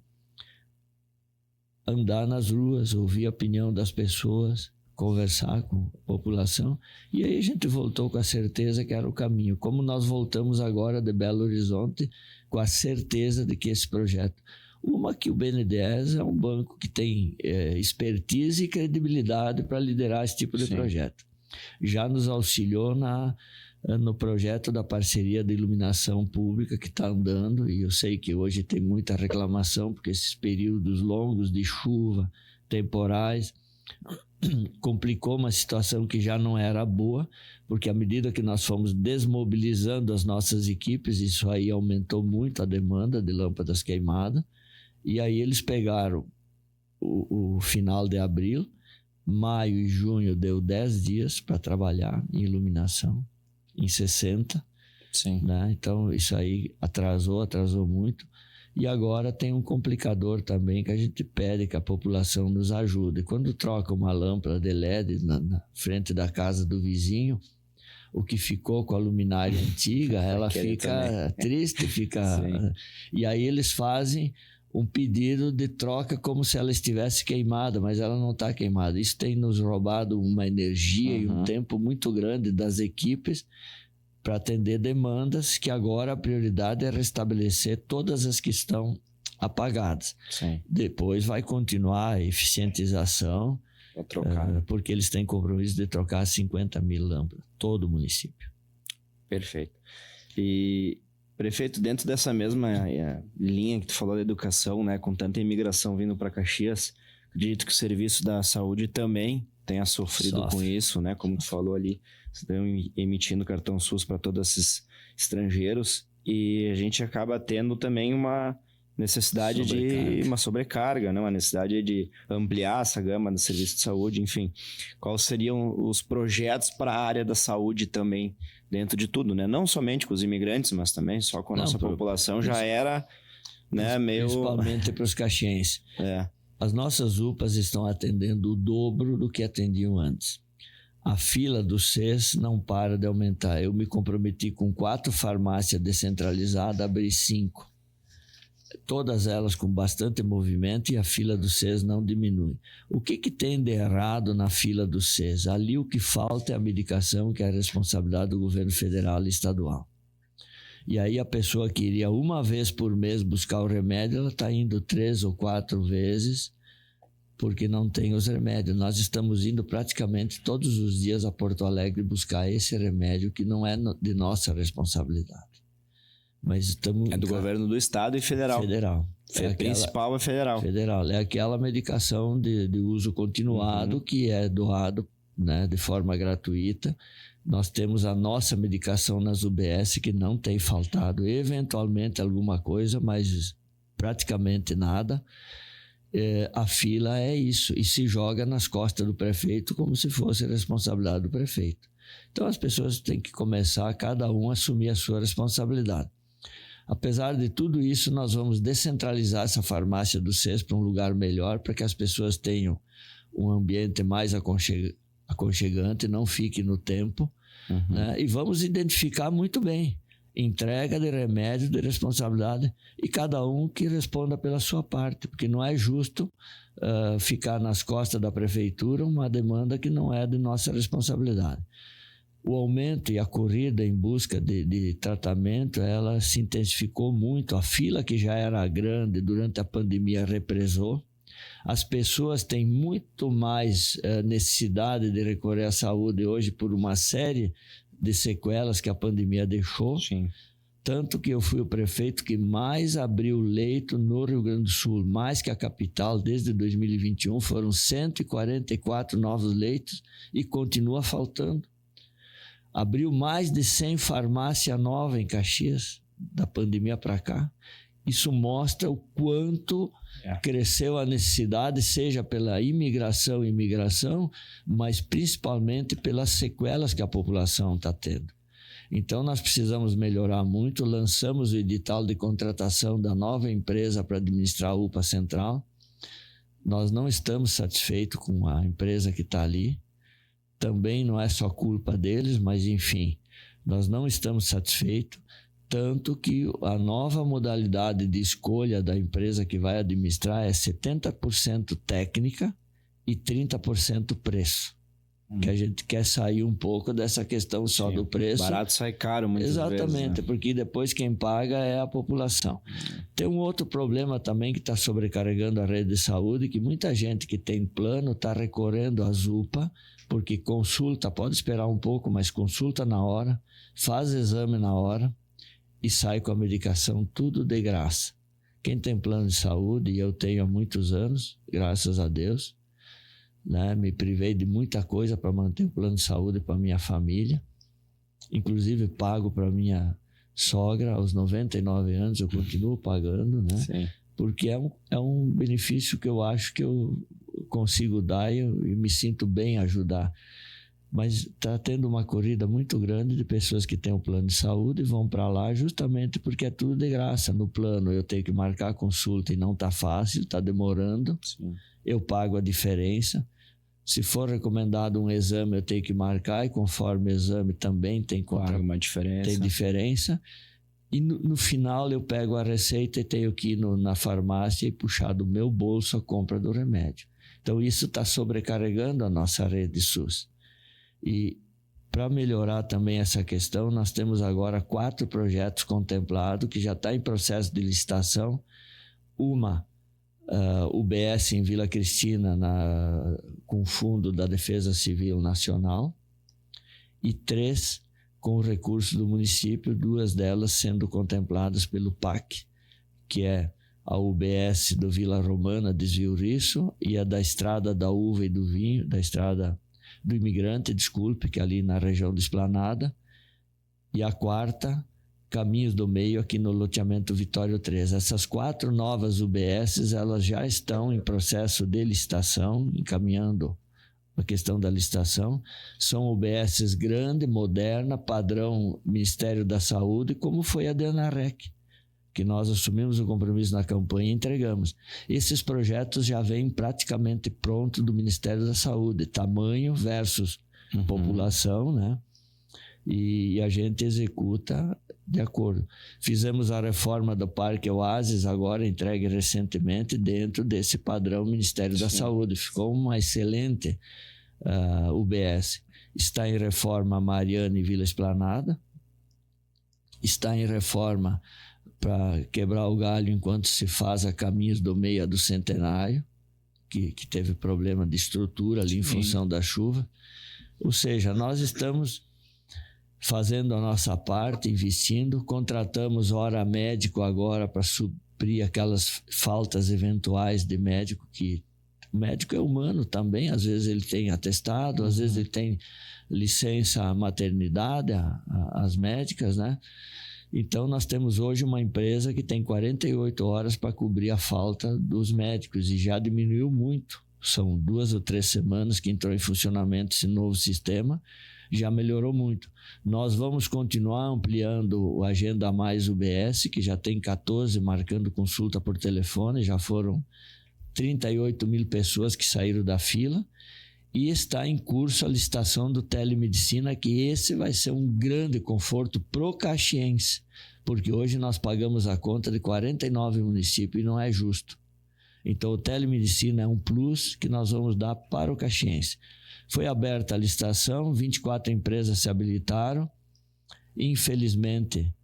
Speaker 2: andar nas ruas, ouvir a opinião das pessoas, conversar com a população, e aí a gente voltou com a certeza que era o caminho. Como nós voltamos agora de Belo Horizonte com a certeza de que esse projeto... que o BNDES é um banco que tem expertise e credibilidade para liderar esse tipo de projeto. Já nos auxiliou no projeto da parceria de iluminação pública que está andando, e eu sei que hoje tem muita reclamação, porque esses períodos longos de chuva, temporais... complicou uma situação que já não era boa, porque à medida que nós fomos desmobilizando as nossas equipes, isso aí aumentou muito a demanda de lâmpadas queimadas, e aí eles pegaram o final de abril, maio e junho deu 10 dias para trabalhar em iluminação, em 60, né? Então isso aí atrasou muito. E agora tem um complicador também que a gente pede que a população nos ajude. Quando troca uma lâmpada de LED na frente da casa do vizinho, o que ficou com a luminária antiga, ela fica triste, E aí eles fazem um pedido de troca como se ela estivesse queimada, mas ela não está queimada. Isso tem nos roubado uma energia e um tempo muito grande das equipes para atender demandas, que agora a prioridade é restabelecer todas as que estão apagadas. Depois vai continuar a eficientização, porque eles têm compromisso de trocar 50 mil lâmpadas, todo o município.
Speaker 1: Perfeito. E, prefeito, dentro dessa mesma linha que tu falou da educação, né, com tanta imigração vindo para Caxias, acredito que o serviço da saúde também tenha sofrido com isso, né? Como tu falou ali, estão emitindo cartão SUS para todos esses estrangeiros, e a gente acaba tendo também uma necessidade de uma sobrecarga, né? Uma necessidade de ampliar essa gama do serviço de saúde, enfim. Quais seriam os projetos para a área da saúde também, dentro de tudo, né? Não somente com os imigrantes, mas também só com a nossa população já era, né, meio...
Speaker 2: Principalmente para os caxienses. As nossas UPAs estão atendendo o dobro do que atendiam antes. A fila do SES não para de aumentar. Eu me comprometi com 4 farmácias descentralizadas, abri 5. Todas elas com bastante movimento, e a fila do SES não diminui. O que tem de errado na fila do SES? Ali o que falta é a medicação, que é a responsabilidade do governo federal e estadual. E aí a pessoa que iria uma vez por mês buscar o remédio, ela está indo 3 ou 4 vezes, porque não tem os remédios. Nós estamos indo praticamente todos os dias a Porto Alegre buscar esse remédio, que não é de nossa responsabilidade. Mas estamos...
Speaker 1: É do governo do estado e federal. Principal é federal.
Speaker 2: É aquela medicação de uso continuado, que é doado, né, de forma gratuita. Nós temos a nossa medicação nas UBS, que não tem faltado, eventualmente alguma coisa, mas praticamente nada. A fila é isso, e se joga nas costas do prefeito como se fosse responsabilidade do prefeito. Então as pessoas têm que começar, cada um, a assumir a sua responsabilidade. Apesar de tudo isso, nós vamos descentralizar essa farmácia do SES para um lugar melhor, para que as pessoas tenham um ambiente mais aconchegante, não fique no tempo, né? E vamos identificar muito bem entrega de remédio, de responsabilidade, e cada um que responda pela sua parte, porque não é justo ficar nas costas da prefeitura uma demanda que não é de nossa responsabilidade. O aumento e a corrida em busca de tratamento, ela se intensificou muito. A fila, que já era grande durante a pandemia, represou. As pessoas têm muito mais necessidade de recorrer à saúde hoje por uma série de sequelas que a pandemia deixou.
Speaker 1: Sim.
Speaker 2: Tanto que eu fui o prefeito que mais abriu leito no Rio Grande do Sul, mais que a capital. Desde 2021 foram 144 novos leitos e continua faltando. Abriu mais de 100 farmácias novas em Caxias, da pandemia para cá. Isso mostra o quanto cresceu a necessidade, seja pela imigração, mas principalmente pelas sequelas que a população está tendo. Então, nós precisamos melhorar muito. Lançamos o edital de contratação da nova empresa para administrar a UPA Central. Nós não estamos satisfeitos com a empresa que está ali. Também não é só culpa deles, mas enfim, nós não estamos satisfeitos, tanto que a nova modalidade de escolha da empresa que vai administrar é 70% técnica e 30% preço. Que a gente quer sair um pouco dessa questão só do preço.
Speaker 1: Barato sai caro muitas vezes.
Speaker 2: Exatamente, né? Porque depois quem paga é a população. Tem um outro problema também que está sobrecarregando a rede de saúde, que muita gente que tem plano está recorrendo às UPA, porque consulta, pode esperar um pouco, mas consulta na hora, faz exame na hora e sai com a medicação tudo de graça. Quem tem plano de saúde, e eu tenho há muitos anos, graças a Deus, né? Me privei de muita coisa para manter o plano de saúde para minha família. Inclusive pago para minha sogra aos 99 anos, eu continuo pagando, né?
Speaker 1: Sim.
Speaker 2: Porque é um benefício que eu acho que eu consigo dar e me sinto bem em ajudar. Mas está tendo uma corrida muito grande de pessoas que têm o plano de saúde e vão para lá justamente porque é tudo de graça. No plano eu tenho que marcar a consulta e não está fácil, está demorando.
Speaker 1: Sim. Eu
Speaker 2: pago a diferença. Se for recomendado um exame, eu tenho que marcar, e conforme o exame também tem
Speaker 1: uma diferença.
Speaker 2: Tem diferença. E no final eu pego a receita e tenho que ir na farmácia e puxar do meu bolso a compra do remédio. Então isso está sobrecarregando a nossa rede SUS. E para melhorar também essa questão, nós temos agora 4 projetos contemplados que já está em processo de licitação. Uma UBS em Vila Cristina com o Fundo da Defesa Civil Nacional e 3 com recursos do município, 2 delas sendo contempladas pelo PAC, que é a UBS do Vila Romana, Desvio Risso, e a da Estrada da Uva e do Vinho, da Estrada do Imigrante, desculpe, que é ali na região do Esplanada, e a 4ª, Caminhos do Meio, aqui no loteamento Vitório 3. Essas 4 novas UBSs, elas já estão em processo de licitação, encaminhando a questão da licitação. São UBSs grande, moderna, padrão Ministério da Saúde, como foi a de Anarec, que nós assumimos o compromisso na campanha e entregamos. Esses projetos já vêm praticamente prontos do Ministério da Saúde, tamanho versus população, né? E a gente executa de acordo. Fizemos a reforma do Parque Oasis, agora entregue recentemente, dentro desse padrão Ministério da Saúde. Ficou uma excelente UBS. Está em reforma Mariana e Vila Esplanada. Está em reforma para quebrar o galho enquanto se faz a Caminhos do Meio do Centenário, que teve problema de estrutura ali em função da chuva. Ou seja, nós estamos fazendo a nossa parte, investindo, contratamos hora médico agora para suprir aquelas faltas eventuais de médico, que o médico é humano também, às vezes ele tem atestado, às vezes ele tem licença maternidade, as médicas, né? Então nós temos hoje uma empresa que tem 48 horas para cobrir a falta dos médicos e já diminuiu muito. São 2 ou 3 semanas que entrou em funcionamento esse novo sistema. já melhorou muito. Nós vamos continuar ampliando o Agenda Mais UBS, que já tem 14 marcando consulta por telefone, já foram 38 mil pessoas que saíram da fila, e está em curso a licitação do telemedicina, que esse vai ser um grande conforto pro caxiense, porque hoje nós pagamos a conta de 49 municípios e não é justo. Então, o telemedicina é um plus que nós vamos dar para o caxiense. Foi aberta a licitação, 24 empresas se habilitaram. Infelizmente,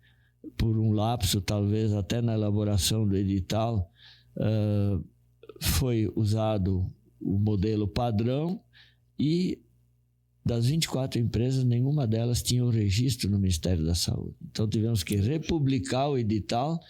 Speaker 2: por um lapso, talvez até na elaboração do edital, foi usado o modelo padrão e das 24 empresas, nenhuma delas tinha o registro no Ministério da Saúde. Então, tivemos que republicar o edital,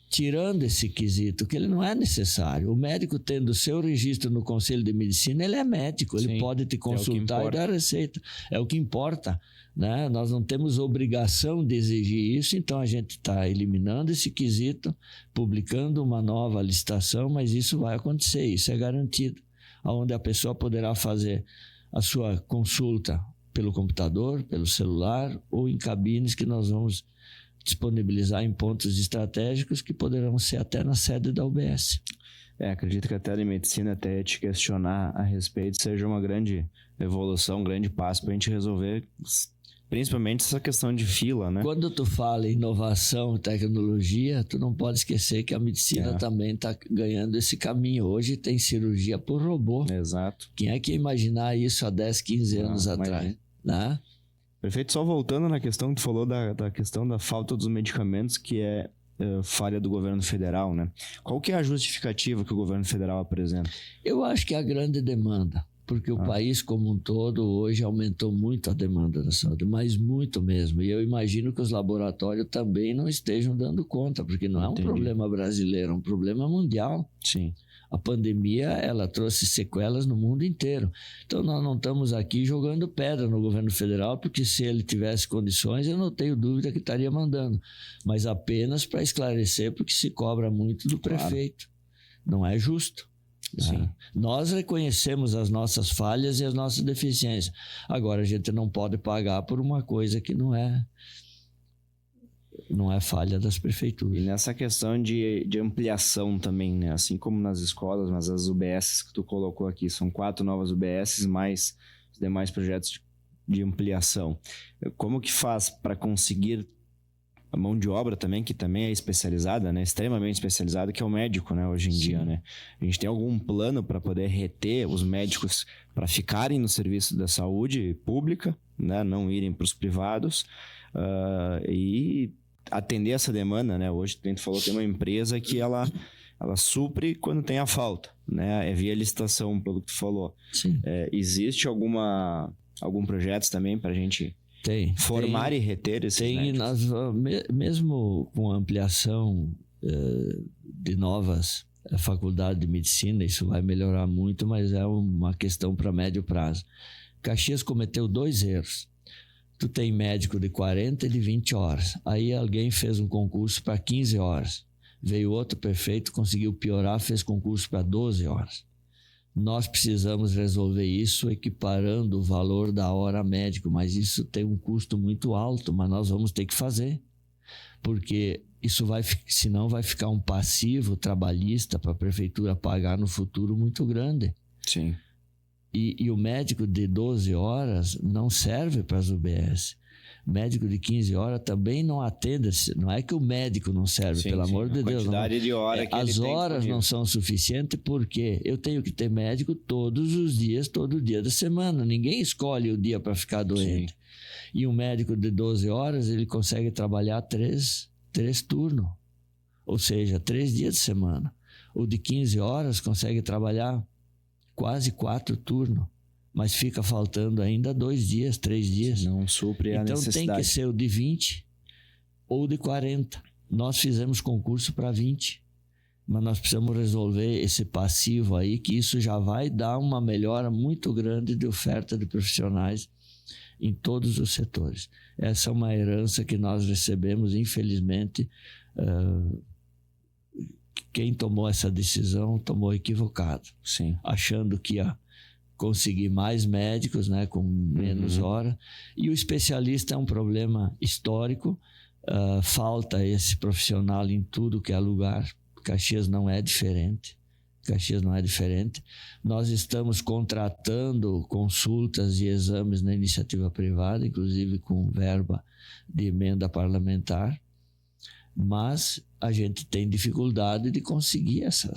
Speaker 2: tirando esse quesito, que ele não é necessário. O médico tendo seu registro no Conselho de Medicina, ele é médico, ele pode te consultar e dar receita. É o que importa, né? Nós não temos obrigação de exigir isso, então a gente está eliminando esse quesito, publicando uma nova licitação, mas isso vai acontecer, isso é garantido, onde a pessoa poderá fazer a sua consulta pelo computador, pelo celular ou em cabines que nós vamos disponibilizar em pontos estratégicos que poderão ser até na sede da UBS.
Speaker 1: Acredito que a telemedicina, até te questionar a respeito, seja uma grande evolução, um grande passo para a gente resolver principalmente essa questão de fila, né?
Speaker 2: Quando tu fala em inovação, tecnologia, tu não pode esquecer que a medicina também está ganhando esse caminho. Hoje tem cirurgia por robô.
Speaker 1: Exato.
Speaker 2: Quem é que ia imaginar isso há 10, 15 anos atrás? Né?
Speaker 1: Perfeito. Só voltando na questão que tu falou da questão da falta dos medicamentos, que é falha do governo federal, né? Qual que é a justificativa que o governo federal apresenta?
Speaker 2: Eu acho que é a grande demanda, porque o país como um todo hoje aumentou muito a demanda da saúde, mas muito mesmo. E eu imagino que os laboratórios também não estejam dando conta, porque não é um problema brasileiro, é um problema mundial.
Speaker 1: Sim.
Speaker 2: A pandemia, ela trouxe sequelas no mundo inteiro. Então, nós não estamos aqui jogando pedra no governo federal, porque se ele tivesse condições, eu não tenho dúvida que estaria mandando. Mas apenas para esclarecer, porque se cobra muito do prefeito. Não é justo.
Speaker 1: Sim.
Speaker 2: Nós reconhecemos as nossas falhas e as nossas deficiências. Agora, a gente não pode pagar por uma coisa que não é falha das prefeituras.
Speaker 1: E nessa questão de ampliação também, né? Assim como nas escolas, mas as UBSs que tu colocou aqui, são 4 novas UBSs, mais os demais projetos de ampliação. Como que faz para conseguir a mão de obra também, que também é especializada, né? Extremamente especializada, que é o médico, né? Hoje em dia, né? A gente tem algum plano para poder reter os médicos para ficarem no serviço da saúde pública, né? Não irem para os privados e atender essa demanda, né? Hoje, a gente falou que tem uma empresa que ela supre quando tem a falta, né? É via licitação, pelo que tu falou.
Speaker 2: Sim.
Speaker 1: Existe algum projeto também para a gente formar e reter esses médicos?
Speaker 2: Mesmo com a ampliação de novas faculdades de medicina, isso vai melhorar muito, mas é uma questão para médio prazo. Caxias cometeu 2 erros. Tu tem médico de 40 e de 20 horas. Aí alguém fez um concurso para 15 horas. Veio outro prefeito, conseguiu piorar, fez concurso para 12 horas. Nós precisamos resolver isso equiparando o valor da hora médico, mas isso tem um custo muito alto, mas nós vamos ter que fazer. Porque isso senão vai ficar um passivo trabalhista para a prefeitura pagar no futuro muito grande.
Speaker 1: Sim.
Speaker 2: E o médico de 12 horas não serve para as UBS. Médico de 15 horas também não atende. Não é que o médico não serve, pelo amor de Deus.
Speaker 1: De hora que
Speaker 2: as horas não são suficientes porque eu tenho que ter médico todos os dias, todo dia da semana. Ninguém escolhe o dia para ficar doente. Sim. E um médico de 12 horas, ele consegue trabalhar 3 turnos. Ou seja, 3 dias de semana. O de 15 horas consegue trabalhar quase 4 turnos, mas fica faltando ainda 2 dias, 3 dias.
Speaker 1: Não supre a necessidade.
Speaker 2: Então tem que ser o de 20 ou de 40. Nós fizemos concurso para 20, mas nós precisamos resolver esse passivo aí, que isso já vai dar uma melhora muito grande de oferta de profissionais em todos os setores. Essa é uma herança que nós recebemos, infelizmente. Quem tomou essa decisão tomou equivocado.
Speaker 1: Sim.
Speaker 2: Achando que ia conseguir mais médicos, né, com menos hora. E o especialista é um problema histórico. Falta esse profissional em tudo que é lugar. Caxias não é diferente. Nós estamos contratando consultas e exames na iniciativa privada, inclusive com verba de emenda parlamentar, mas a gente tem dificuldade de conseguir essa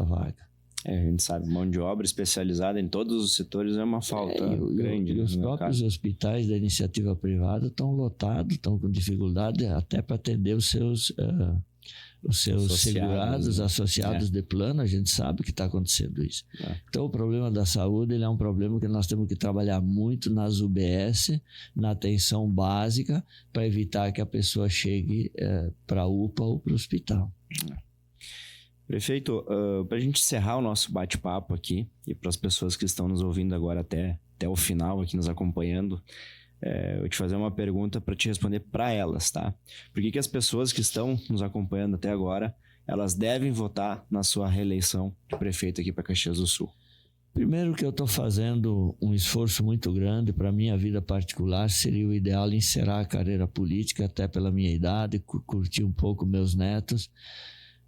Speaker 2: vaga.
Speaker 1: A gente sabe, mão de obra especializada em todos os setores é uma falta grande.
Speaker 2: E os próprios hospitais da iniciativa privada estão lotados, estão com dificuldade até para atender os seus segurados, associados de plano. A gente sabe que está acontecendo isso. Então, o problema da saúde ele é um problema que nós temos que trabalhar muito nas UBS, na atenção básica, para evitar que a pessoa chegue para a UPA ou para o hospital.
Speaker 1: Prefeito, para a gente encerrar o nosso bate-papo aqui, e para as pessoas que estão nos ouvindo agora até o final, aqui nos acompanhando, eu vou te fazer uma pergunta para te responder para elas, tá? Por que as pessoas que estão nos acompanhando até agora, elas devem votar na sua reeleição de prefeito aqui para Caxias do Sul?
Speaker 2: Primeiro que eu estou fazendo um esforço muito grande para a minha vida particular. Seria o ideal encerrar a carreira política, até pela minha idade, curtir um pouco meus netos,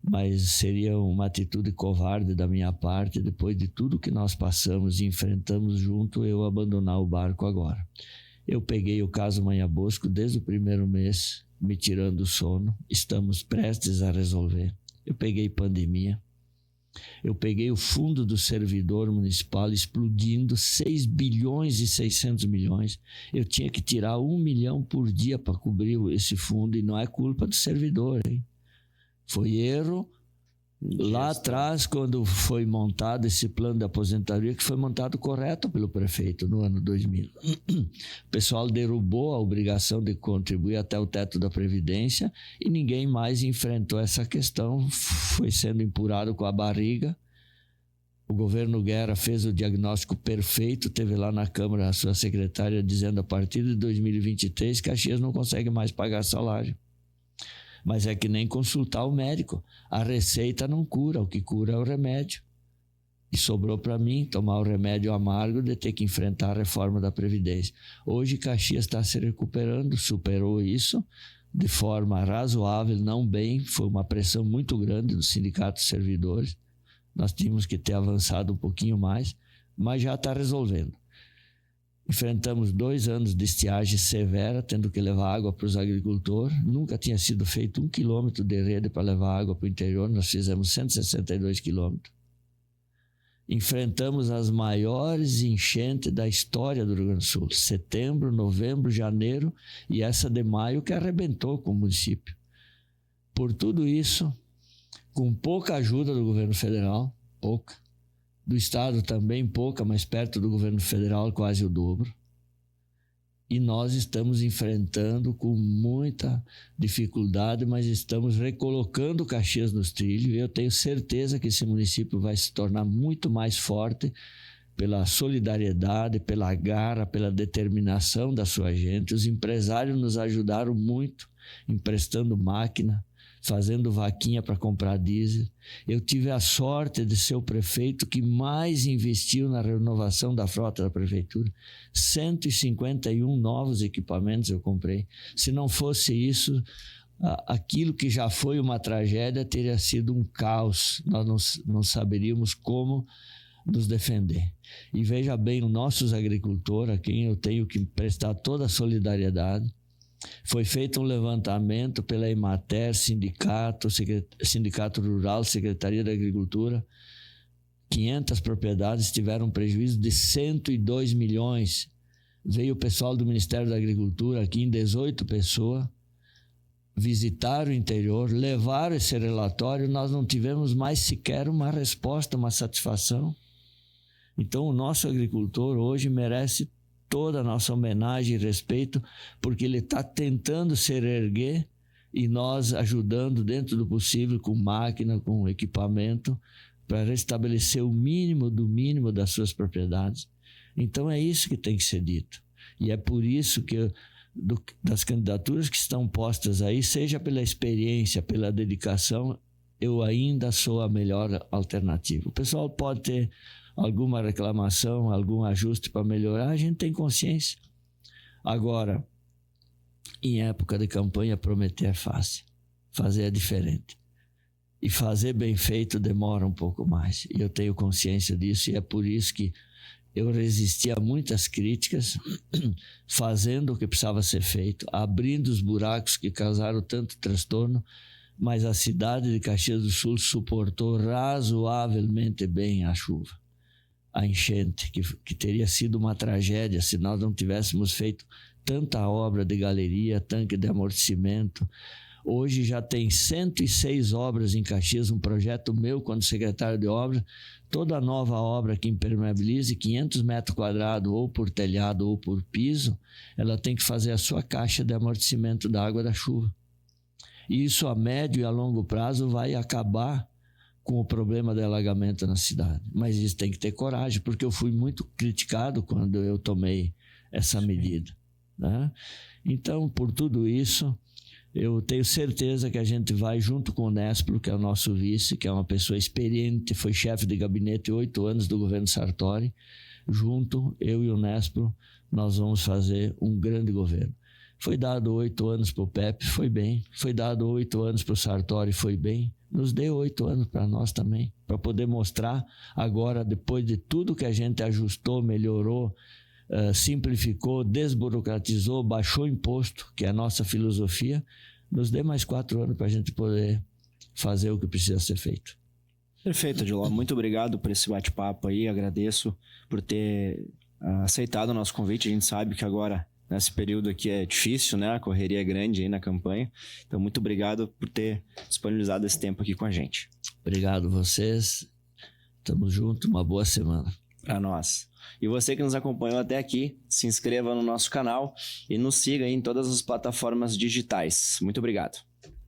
Speaker 2: mas seria uma atitude covarde da minha parte, depois de tudo que nós passamos e enfrentamos junto, eu abandonar o barco agora. Eu peguei o caso Manha Bosco desde o primeiro mês, me tirando o sono. Estamos prestes a resolver. Eu peguei pandemia. Eu peguei o fundo do servidor municipal explodindo 6 bilhões e 600 milhões. Eu tinha que tirar 1 milhão por dia para cobrir esse fundo, e não é culpa do servidor, hein? Foi erro lá atrás, quando foi montado esse plano de aposentadoria, que foi montado correto pelo prefeito no ano 2000. O pessoal derrubou a obrigação de contribuir até o teto da Previdência e ninguém mais enfrentou essa questão. Foi sendo empurrado com a barriga. O governo Guerra fez o diagnóstico perfeito, teve lá na Câmara a sua secretária dizendo: a partir de 2023, Caxias não consegue mais pagar salário. Mas é que nem consultar o médico. A receita não cura, o que cura é o remédio. E sobrou para mim tomar o remédio amargo de ter que enfrentar a reforma da Previdência. Hoje Caxias está se recuperando, superou isso de forma razoável, não bem. Foi uma pressão muito grande do Sindicato dos Servidores. Nós tínhamos que ter avançado um pouquinho mais, mas já está resolvendo. Enfrentamos 2 anos de estiagem severa, tendo que levar água para os agricultores. Nunca tinha sido feito 1 quilômetro de rede para levar água para o interior. Nós fizemos 162 quilômetros. Enfrentamos as maiores enchentes da história do Rio Grande do Sul. Setembro, novembro, janeiro e essa de maio que arrebentou com o município. Por tudo isso, com pouca ajuda do governo federal, pouca. Do estado também pouca, mas perto do governo federal quase o dobro. E nós estamos enfrentando com muita dificuldade, mas estamos recolocando Caxias nos trilhos. Eu tenho certeza que esse município vai se tornar muito mais forte pela solidariedade, pela garra, pela determinação da sua gente. Os empresários nos ajudaram muito, emprestando máquina, fazendo vaquinha para comprar diesel. Eu tive a sorte de ser o prefeito que mais investiu na renovação da frota da prefeitura. 151 novos equipamentos eu comprei. Se não fosse isso, aquilo que já foi uma tragédia teria sido um caos. Nós não saberíamos como nos defender. E veja bem, os nossos agricultores, a quem eu tenho que prestar toda a solidariedade, foi feito um levantamento pela Emater, Sindicato Rural, Secretaria da Agricultura. 500 propriedades tiveram um prejuízo de 102 milhões. Veio o pessoal do Ministério da Agricultura aqui em 18 pessoas, visitaram o interior, levaram esse relatório, nós não tivemos mais sequer uma resposta, uma satisfação. Então o nosso agricultor hoje merece toda a nossa homenagem e respeito, porque ele está tentando se erguer e nós ajudando dentro do possível, com máquina, com equipamento, para restabelecer o mínimo do mínimo das suas propriedades. Então é isso que tem que ser dito. E é por isso que das candidaturas que estão postas aí, seja pela experiência, pela dedicação, eu ainda sou a melhor alternativa. O pessoal pode ter alguma reclamação, algum ajuste para melhorar, a gente tem consciência. Agora, em época de campanha, prometer é fácil, fazer é diferente. E fazer bem feito demora um pouco mais. E eu tenho consciência disso, e é por isso que eu resisti a muitas críticas, fazendo o que precisava ser feito, abrindo os buracos que causaram tanto transtorno, mas a cidade de Caxias do Sul suportou razoavelmente bem a chuva, a enchente, que teria sido uma tragédia se nós não tivéssemos feito tanta obra de galeria, tanque de amortecimento. Hoje já tem 106 obras em Caxias, um projeto meu quando secretário de obra. Toda nova obra que impermeabilize 500 metros quadrados, ou por telhado ou por piso, ela tem que fazer a sua caixa de amortecimento da água da chuva. E isso a médio e a longo prazo vai acabar com o problema do alagamento na cidade. Mas isso tem que ter coragem, porque eu fui muito criticado quando eu tomei essa medida, né? Então, por tudo isso, eu tenho certeza que a gente vai junto com o Nespolo, que é o nosso vice, que é uma pessoa experiente, foi chefe de gabinete 8 anos do governo Sartori. Junto, eu e o Nespolo, nós vamos fazer um grande governo. Foi dado 8 anos para o Pepe, foi bem. Foi dado 8 anos para o Sartori, foi bem. Nos deu 8 anos para nós também, para poder mostrar agora, depois de tudo que a gente ajustou, melhorou, simplificou, desburocratizou, baixou imposto, que é a nossa filosofia, nos dê mais 4 anos para a gente poder fazer o que precisa ser feito.
Speaker 1: Perfeito, Odilon. Muito obrigado por esse bate-papo aí. Agradeço por ter aceitado o nosso convite. A gente sabe que agora, nesse período aqui, é difícil, né? A correria é grande aí na campanha. Então, muito obrigado por ter disponibilizado esse tempo aqui com a gente.
Speaker 2: Obrigado a vocês. Tamo junto. Uma boa semana.
Speaker 1: Para nós. E você que nos acompanhou até aqui, se inscreva no nosso canal e nos siga aí em todas as plataformas digitais. Muito obrigado.